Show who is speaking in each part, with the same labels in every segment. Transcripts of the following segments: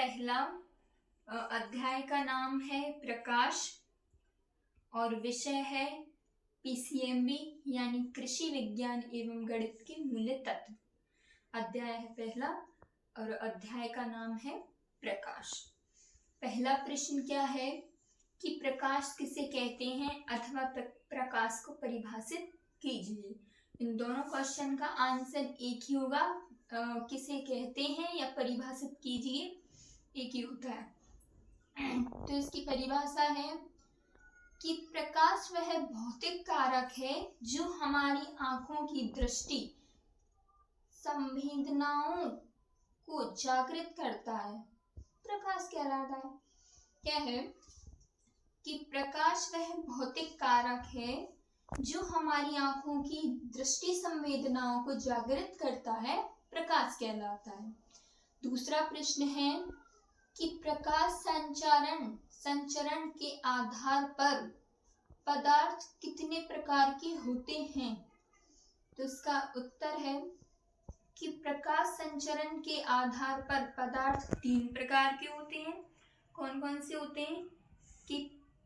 Speaker 1: पहला अध्याय का नाम है प्रकाश और विषय है पीसीएमबी यानी कृषि विज्ञान एवं गणित के मूल तत्व। अध्याय है पहला और अध्याय का नाम है प्रकाश। पहला प्रश्न क्या है कि प्रकाश किसे कहते हैं अथवा प्रकाश को परिभाषित कीजिए। इन दोनों क्वेश्चन का आंसर एक ही होगा, किसे कहते हैं या परिभाषित कीजिए एक ही होता है। तो इसकी परिभाषा है कि प्रकाश वह भौतिक कारक है जो हमारी आंखों की दृष्टि संवेदनाओं को जागृत करता है। प्रकाश कहलाता है क्या है कि प्रकाश वह भौतिक कारक है जो हमारी आंखों की दृष्टि संवेदनाओं को जागृत करता है, प्रकाश कहलाता है। दूसरा प्रश्न है कि प्रकाश संचरण के आधार पर पदार्थ कितने प्रकार के होते हैं। तो इसका उत्तर है कि प्रकाश संचरण के आधार पर पदार्थ 3 प्रकार के होते हैं। कौन कौन से होते हैं कि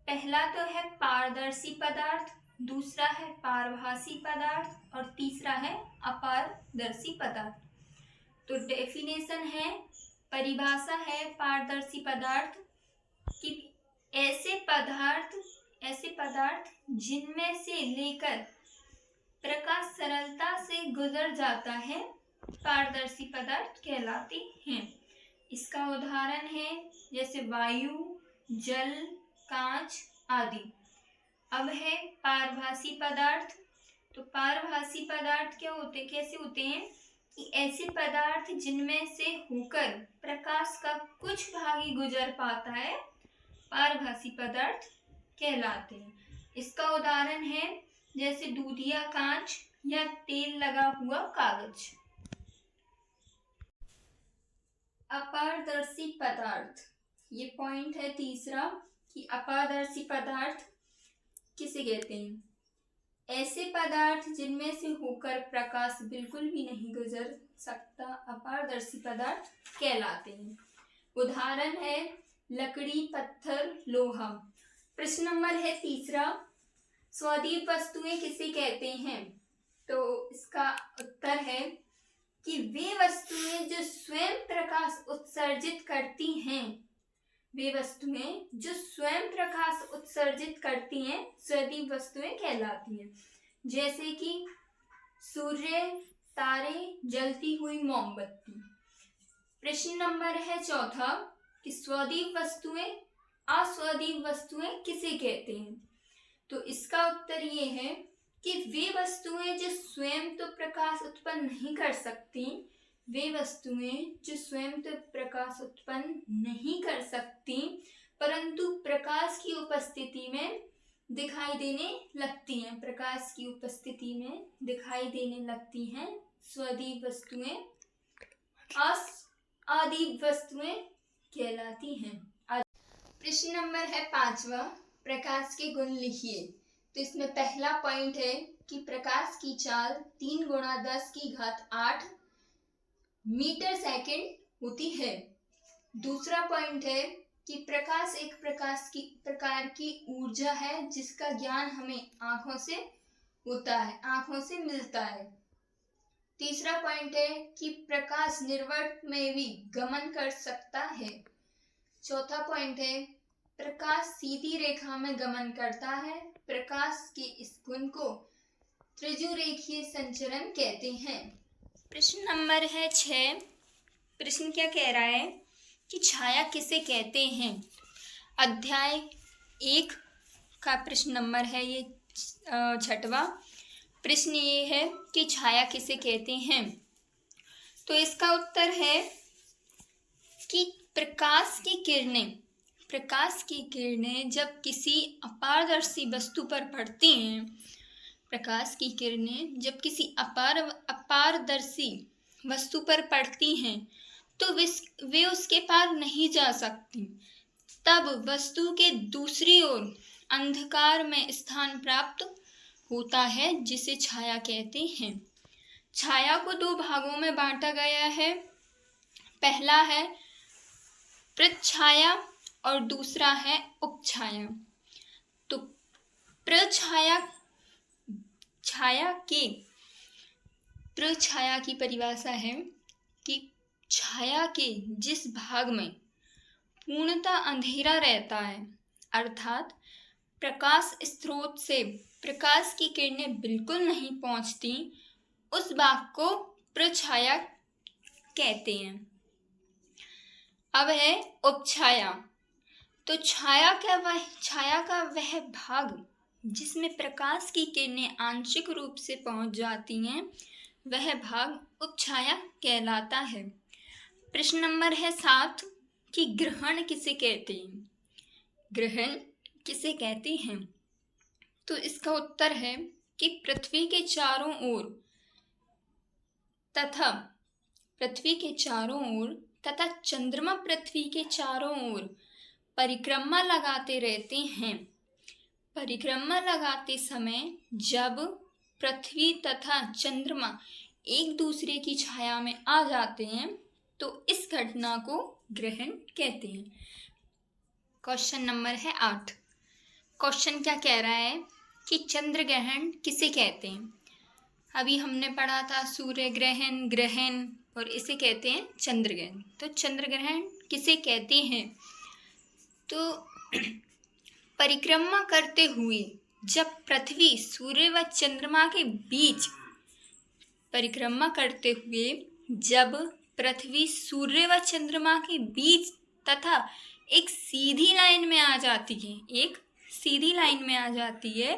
Speaker 1: पहला तो है पारदर्शी पदार्थ, दूसरा है पारभासी पदार्थ और तीसरा है अपारदर्शी पदार्थ। तो डेफिनेशन है, परिभाषा है पारदर्शी पदार्थ कि ऐसे पदार्थ जिनमें से लेकर प्रकाश सरलता से गुजर जाता है पारदर्शी पदार्थ कहलाते हैं। इसका उदाहरण है जैसे वायु, जल, कांच आदि। अब है पारभासी पदार्थ। तो पारभासी पदार्थ कैसे होते हैं कि ऐसे पदार्थ जिनमें से होकर प्रकाश का कुछ भाग ही गुजर पाता है पारभासी पदार्थ कहलाते हैं। इसका उदाहरण है जैसे दूधिया कांच या तेल लगा हुआ कागज। अपारदर्शी पदार्थ, ये पॉइंट है तीसरा कि अपारदर्शी पदार्थ किसे कहते हैं। ऐसे पदार्थ जिनमें से होकर प्रकाश बिल्कुल भी नहीं गुजर सकता अपारदर्शी पदार्थ कहलाते हैं। उदाहरण है लकड़ी, पत्थर, लोहा। प्रश्न नंबर है तीसरा, स्वदीप वस्तुएं किसे कहते हैं। तो इसका उत्तर है कि वे वस्तुएं जो स्वयं प्रकाश उत्सर्जित करती हैं, वे वस्तुएं जो स्वयं प्रकाश उत्सर्जित करती हैं स्वदीप वस्तुएं कहलाती हैं। जैसे कि सूर्य, तारे, जलती हुई मोमबत्ती। प्रश्न नंबर है चौथा कि स्वदीप वस्तुएं अस्वदीप वस्तुएं किसे कहते हैं। तो इसका उत्तर ये है कि वे वस्तुएं जो स्वयं तो प्रकाश उत्पन्न नहीं कर सकती, वे वस्तुएं जो स्वयं तो प्रकाश उत्पन्न नहीं कर सकती परंतु प्रकाश की उपस्थिति में दिखाई देने लगती हैं, प्रकाश की उपस्थिति में दिखाई देने लगती हैं स्वदीप वस्तुएं अदीप वस्तुएं कहलाती हैं। प्रश्न नंबर है 5वां, प्रकाश के गुण लिखिए। तो इसमें पहला पॉइंट है कि प्रकाश की चाल 3 × 10⁸ मीटर सेकंड होती है। दूसरा पॉइंट है कि प्रकाश एक प्रकार की ऊर्जा है जिसका ज्ञान हमें आंखों से होता है, आंखों से मिलता है। तीसरा पॉइंट है कि प्रकाश निर्वात में भी गमन कर सकता है। चौथा पॉइंट है प्रकाश सीधी रेखा में गमन करता है। प्रकाश के इस गुण को त्रिज्युरेखीय संचरण कहते हैं। प्रश्न नंबर है 6। प्रश्न क्या कह रहा है कि छाया किसे कहते हैं। अध्याय 1 का प्रश्न नंबर है ये 6वां। प्रश्न ये है कि छाया किसे कहते हैं। तो इसका उत्तर है कि प्रकाश की किरणें जब किसी अपारदर्शी वस्तु पर पड़ती हैं, प्रकाश की किरणें जब किसी अपारदर्शी वस्तु पर पड़ती हैं तो वे उसके पार नहीं जा सकती। तब वस्तु के दूसरी ओर अंधकार में स्थान प्राप्त होता है जिसे छाया कहते हैं। छाया को 2 भागों में बांटा गया है। पहला है प्रछाया और दूसरा है उपछाया। तो प्रछाया प्रछाया की परिभाषा है कि छाया के जिस भाग में पूर्णतः अंधेरा रहता है, अर्थात प्रकाश स्रोत से प्रकाश की किरणें बिल्कुल नहीं पहुंचती, उस भाग को प्रछाया कहते हैं। अब है उपछाया। तो छाया का वह भाग जिसमें प्रकाश की किरणें आंशिक रूप से पहुंच जाती हैं, वह भाग उपछाया कहलाता है। प्रश्न नंबर है 7 कि ग्रहण किसे कहते हैं? ग्रहण किसे कहते हैं? तो इसका उत्तर है कि पृथ्वी के चारों ओर तथा चंद्रमा पृथ्वी के चारों ओर परिक्रमा लगाते रहते हैं। परिक्रमा लगाते समय जब पृथ्वी तथा चंद्रमा एक दूसरे की छाया में आ जाते हैं, तो इस घटना को ग्रहण कहते हैं। क्वेश्चन नंबर है 8। क्वेश्चन क्या कह रहा है कि चंद्र ग्रहण किसे कहते हैं? अभी हमने पढ़ा था सूर्य ग्रहण, ग्रहण, और इसे कहते हैं चंद्र ग्रहण। तो चंद्र ग्रहण किसे कहते हैं? तो परिक्रमा करते हुए जब पृथ्वी सूर्य व चंद्रमा के बीच तथा एक सीधी लाइन में आ जाती है,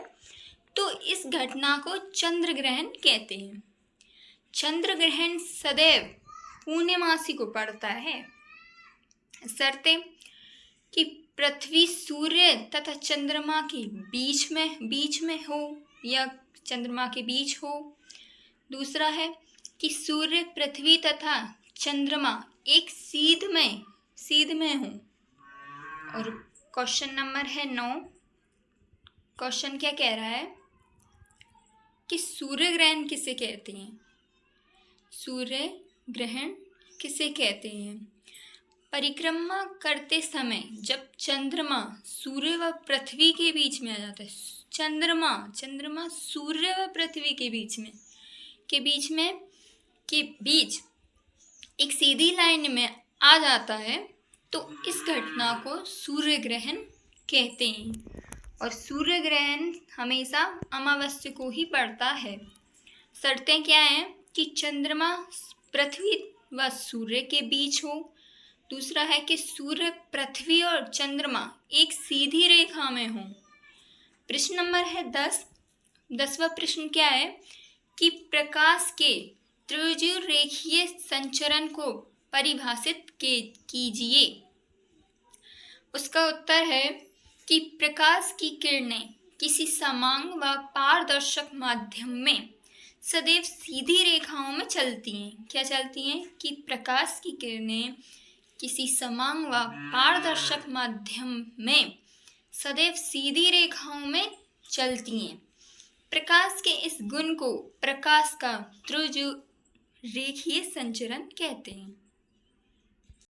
Speaker 1: तो इस घटना को चंद्र ग्रहण कहते हैं। चंद्र ग्रहण सदैव पूर्णमासी को पड़ता है, शर्ते कि पृथ्वी सूर्य तथा चंद्रमा के बीच में हो या चंद्रमा के बीच हो। दूसरा है कि सूर्य पृथ्वी तथा चंद्रमा एक सीध में हो। और क्वेश्चन नंबर है 9। क्वेश्चन क्या कह रहा है कि सूर्य ग्रहण किसे कहते हैं? सूर्य ग्रहण किसे कहते हैं? परिक्रमा करते समय जब चंद्रमा सूर्य व पृथ्वी के बीच में आ जाता है, चंद्रमा सूर्य व पृथ्वी के बीच एक सीधी लाइन में आ जाता है, तो इस घटना को सूर्य ग्रहण कहते हैं। और सूर्य ग्रहण हमेशा अमावस्या को ही पड़ता है। शर्तें क्या हैं कि चंद्रमा पृथ्वी व सूर्य के बीच हो। दूसरा है कि सूर्य पृथ्वी और चंद्रमा एक सीधी रेखा में हो। प्रश्न नंबर है 10। 10वां प्रश्न क्या है कि प्रकाश के त्रिज्यरेखीय संचरण को परिभाषित कीजिए। उसका उत्तर है कि प्रकाश की किरणें किसी समांग व पारदर्शक माध्यम में सदैव सीधी रेखाओं में चलती हैं। क्या चलती हैं? कि प्रकाश की किरणें किसी समांग व पारदर्शक माध्यम में सदैव सीधी रेखाओं में चलती हैं। प्रकाश के इस गुण को प्रकाश का त्रिज्यरेखीय संचरण कहते हैं।